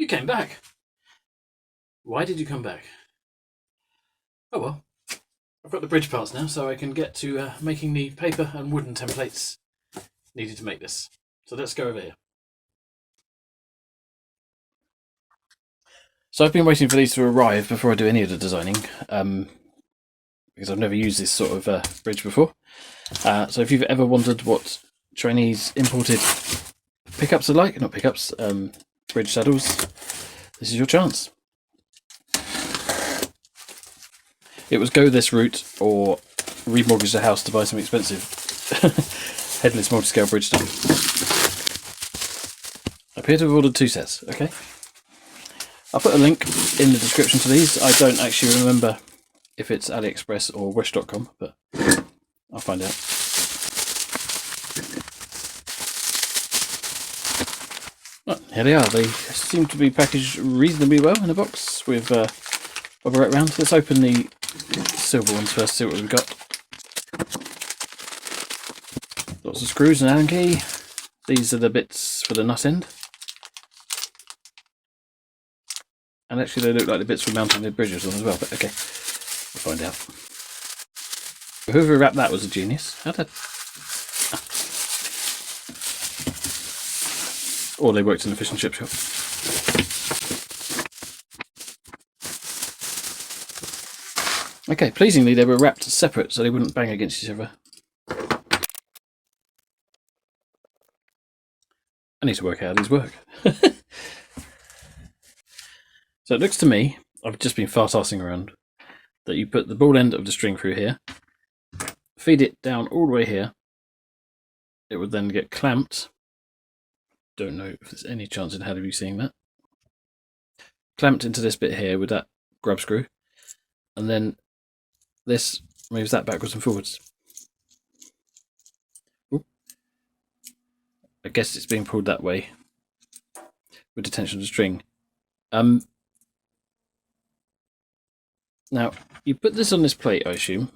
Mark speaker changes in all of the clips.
Speaker 1: You came back. Why did you come back? Oh well. I've got the bridge parts now, so I can get to making the paper and wooden templates needed to make this. So let's go over here. So I've been waiting for these to arrive before I do any of the designing, because I've never used this sort of bridge before. So if you've ever wondered what Chinese imported pickups are like, not pickups, bridge saddles, this is your chance. It was go this route or remortgage the house to buy some expensive headless multiscale bridge stuff. I appear to have ordered 2 sets, okay? I'll put a link in the description to these. I don't actually remember if it's AliExpress or Wish.com, but I'll find out. Well, here they are. They seem to be packaged reasonably well in a box with bubble wrap round. Let's open the silver ones first, see what we've got. Lots of screws and Allen key. These are the bits for the nut end. And actually they look like the bits for mounting the bridges on as well, but okay, we'll find out. Whoever wrapped that was a genius. How did... Or they worked in a fish and chip shop. Okay, pleasingly they were wrapped separate so they wouldn't bang against each other. I need to work out how these work. So it looks to me, I've just been fart-arsing around, that you put the ball end of the string through here, feed it down all the way here, it would then get clamped. Don't know if there's any chance in hell of you seeing that. Clamped into this bit here with that grub screw, and then this moves that backwards and forwards. Ooh. I guess it's being pulled that way with the tension of the string. Now, you put this on this plate, I assume,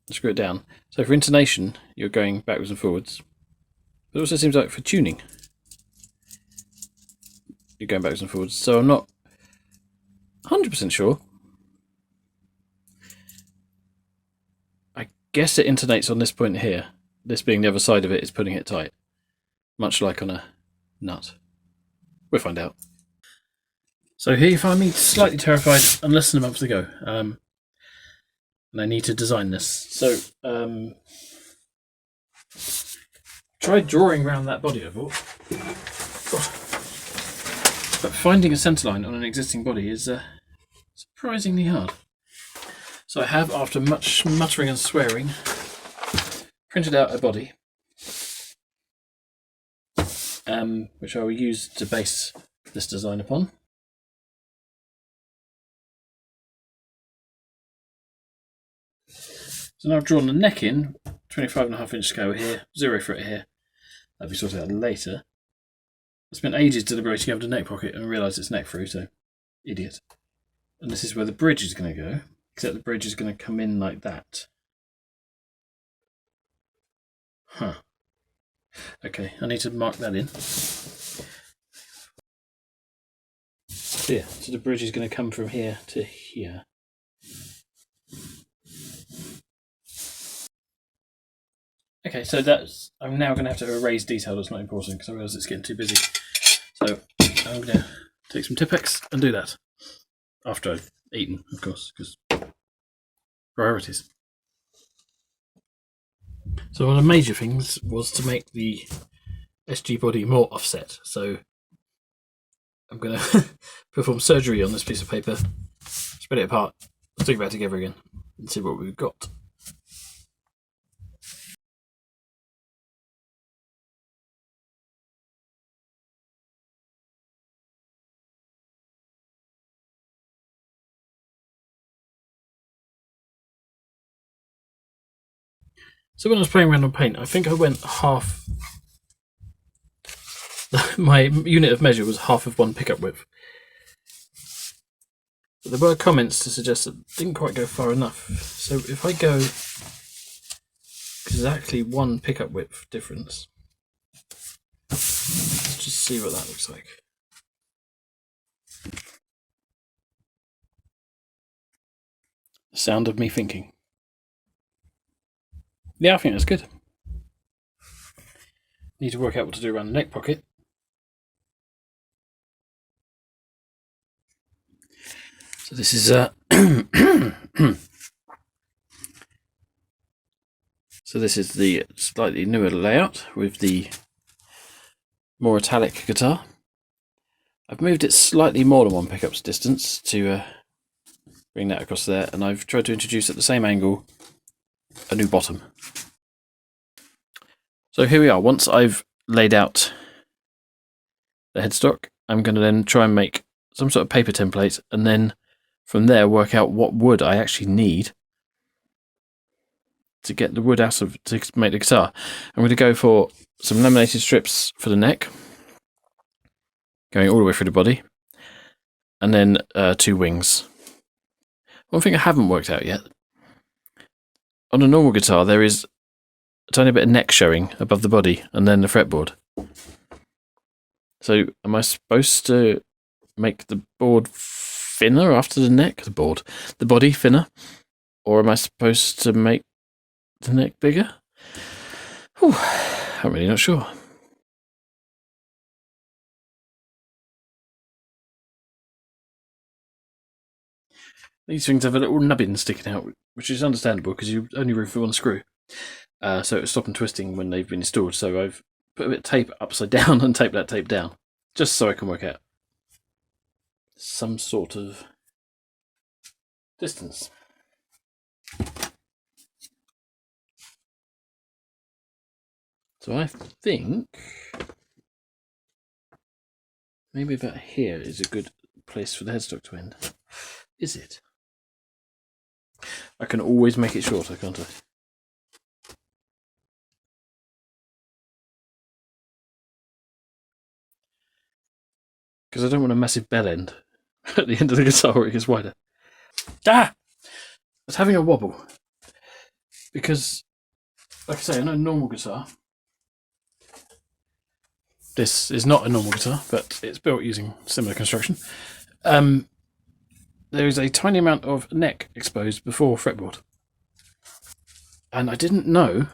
Speaker 1: and screw it down. So for intonation, you're going backwards and forwards. But it also seems like for tuning, you're going backwards and forwards. So I'm not 100% sure. I guess it intonates on this point here. This being the other side of it is putting it tight. Much like on a nut. We'll find out. So here you find me slightly terrified and less than a month to go. And I need to design this. So, try drawing around that body, I thought. But finding a centerline on an existing body is surprisingly hard. So I have, after much muttering and swearing, printed out a body, which I will use to base this design upon. So now I've drawn the neck in, 25.5" scale here, 0 foot here. That'll be sorted out later. I spent ages deliberating over the neck pocket and realised it's neck through, so idiot. And this is where the bridge is going to go, except the bridge is going to come in like that. Huh. Okay, I need to mark that in. Here, so the bridge is going to come from here to here. Okay, so that's, I'm now going to have to erase detail that's not important because I realise it's getting too busy. So I'm going to take some Tipp-Ex and do that. After I've eaten, of course, because priorities. So one of the major things was to make the SG body more offset. So I'm going to perform surgery on this piece of paper, spread it apart, stick it back together again, and see what we've got. So when I was playing around on paint, I think I went half. My unit of measure was half of one pickup width. But there were comments to suggest that it didn't quite go far enough. So if I go exactly one pickup width difference, let's just see what that looks like. The sound of me thinking. Yeah, I think that's good. Need to work out what to do around the neck pocket. So this is so this is the slightly newer layout with the more italic guitar. I've moved it slightly more than one pickup's distance to bring that across there, and I've tried to introduce at the same angle a new bottom. So here we are. Once I've laid out the headstock, I'm going to then try and make some sort of paper template, and then from there work out what wood I actually need to get the wood out of to make the guitar. I'm going to go for some laminated strips for the neck, going all the way through the body, and then 2 wings. One thing I haven't worked out yet, on a normal guitar there is a tiny bit of neck showing above the body and then the fretboard. So am I supposed to make the board thinner after the neck? The body thinner? Or am I supposed to make the neck bigger? Whew, I'm really not sure. These things have a little nubbin sticking out, which is understandable because you only remove one screw. So it'll stop them twisting when they've been installed. So I've put a bit of tape upside down and taped that tape down, just so I can work out some sort of distance. So I think maybe about here is a good place for the headstock to end. Is it? I can always make it shorter, can't I? Because I don't want a massive bell end at the end of the guitar where it gets wider. Ah! I was having a wobble. Because, like I say, I know normal guitar. This is not a normal guitar, but it's built using similar construction. There is a tiny amount of neck exposed before fretboard. And I didn't know.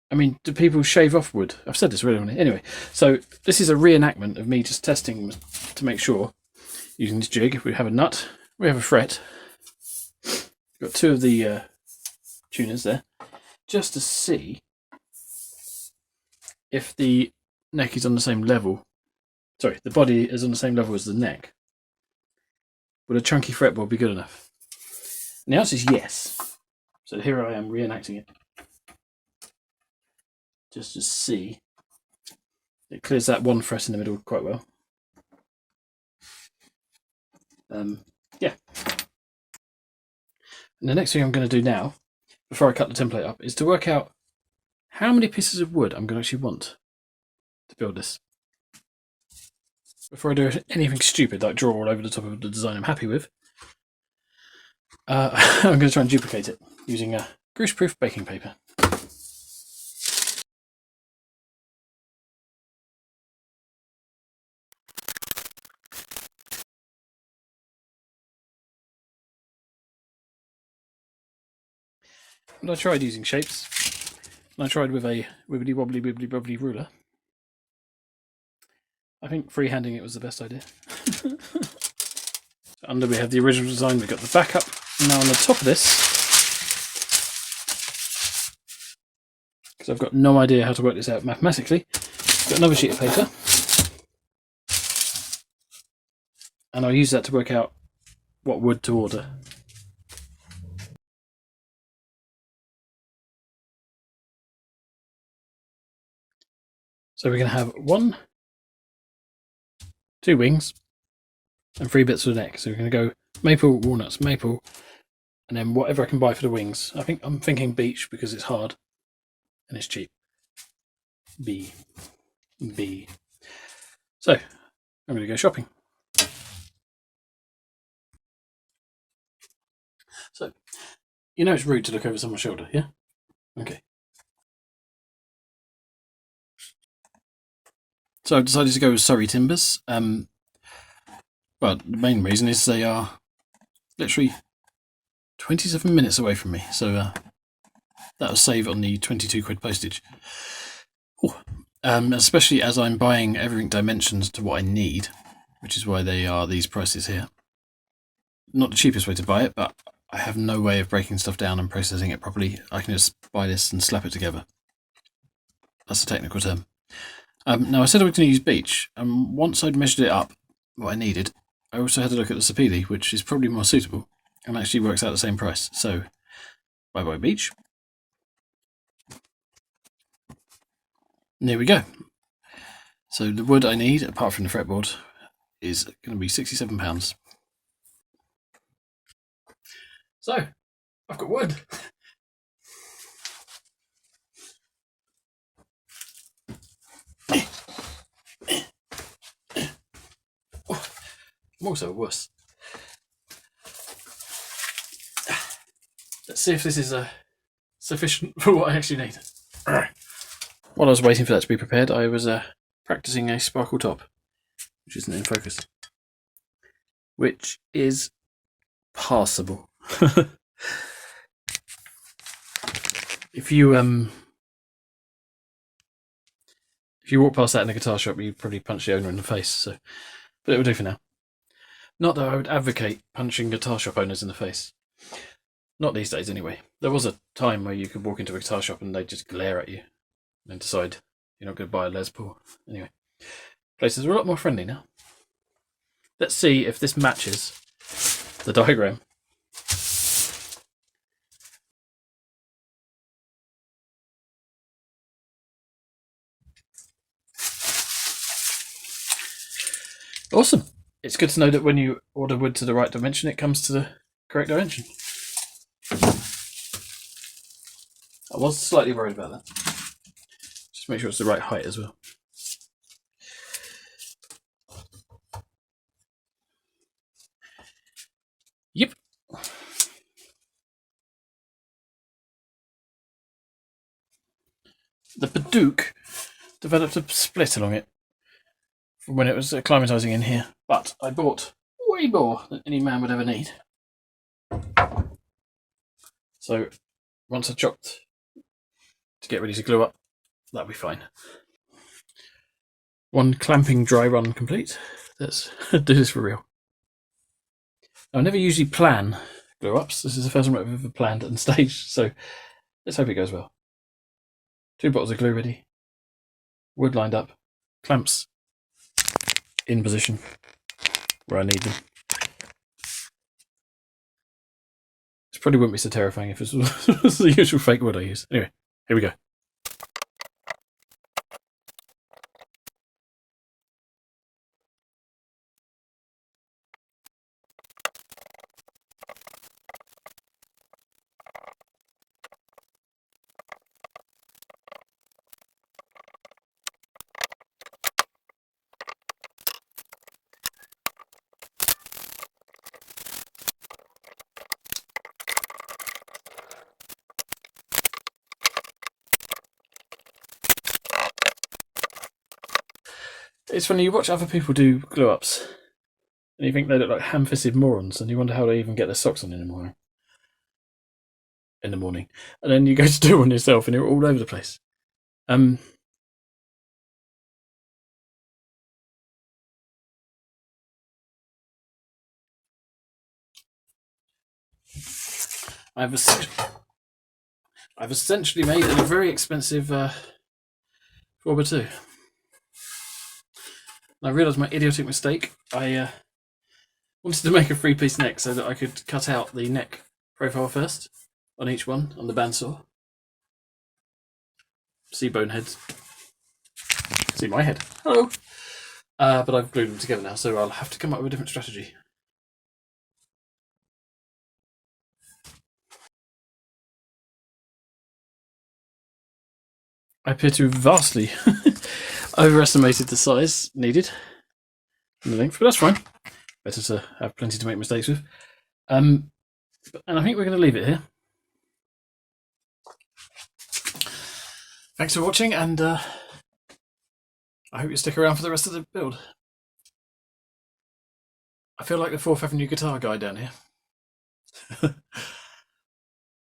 Speaker 1: I mean, do people shave off wood? I've said this really. Anyway, so this is a reenactment of me just testing to make sure. Using this jig, we have a nut, we have a fret. We've got 2 of the tuners there, just to see if the neck is on the same level. Sorry, the body is on the same level as the neck. Would a chunky fretboard be good enough? And the answer is yes. So here I am reenacting it. Just to see. It clears that one fret in the middle quite well. Yeah. And the next thing I'm going to do now, before I cut the template up, is to work out how many pieces of wood I'm going to actually want to build this. Before I do anything stupid like draw all over the top of the design I'm happy with, I'm going to try and duplicate it using a grease-proof baking paper. And I tried using shapes, and I tried with a wibbly-wobbly ruler. I think freehanding it was the best idea. Under we have the original design, we've got the backup. Now on the top of this, because I've got no idea how to work this out mathematically, I've got another sheet of paper. And I'll use that to work out what wood to order. So we're going to have 1, 2 wings, and 3 bits for the neck. So we're going to go maple, walnuts, maple, and then whatever I can buy for the wings. I'm thinking beech because it's hard and it's cheap. B. So I'm going to go shopping. So you know it's rude to look over someone's shoulder, yeah? Okay. So I've decided to go with Surrey timbers. But the main reason is they are literally 27 minutes away from me, so that'll save on the 22 quid postage. Especially as I'm buying everything dimensions to what I need, which is why they are these prices here. Not the cheapest way to buy it, but I have no way of breaking stuff down and processing it properly. I can just buy this and slap it together. That's a technical term. Now I said I was going to use beech, and once I'd measured it up, what I needed, I also had to look at the sapele, which is probably more suitable, and actually works out the same price. So, bye-bye beech. And there we go. So the wood I need, apart from the fretboard, is going to be £67. So, I've got wood. I'm also a wuss. Let's see if this is sufficient for what I actually need. While I was waiting for that to be prepared, I was practicing a sparkle top, which isn't in focus, which is passable. If you walk past that in a guitar shop, you'd probably punch the owner in the face. So, but it will do for now. Not that I would advocate punching guitar shop owners in the face. Not these days, anyway. There was a time where you could walk into a guitar shop and they'd just glare at you and then decide you're not going to buy a Les Paul. Anyway, places are a lot more friendly now. Let's see if this matches the diagram. Awesome. It's good to know that when you order wood to the right dimension, it comes to the correct dimension. I was slightly worried about that. Just make sure it's the right height as well. Yep. The Paduke developed a split along it from when it was acclimatising in here, but I bought way more than any man would ever need. So once I chopped to get ready to glue up, that'll be fine. One clamping dry run complete. Let's do this for real. I never usually plan glue ups. This is the first one I've ever planned and staged, so let's hope it goes well. 2 bottles of glue ready, wood lined up, clamps in position where I need them. This probably wouldn't be so terrifying if it was the usual fake wood I use. Anyway, here we go. It's funny, you watch other people do glue ups and you think they look like ham-fisted morons, and you wonder how they even get their socks on in the morning. And then you go to do one yourself and you're all over the place. I I've essentially made a very expensive 4x2. I realised my idiotic mistake. I wanted to make a 3-piece neck so that I could cut out the neck profile first on each one on the bandsaw. See boneheads. See my head. Hello. But I've glued them together now, so I'll have to come up with a different strategy. I appear to have vastly overestimated the size needed and the length, but that's fine. Better to have plenty to make mistakes with. And I think we're going to leave it here. Thanks for watching, and I hope you stick around for the rest of the build. I feel like the 4th Avenue guitar guy down here.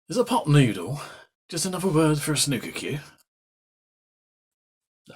Speaker 1: Is a pot noodle just another word for a snooker cue? No.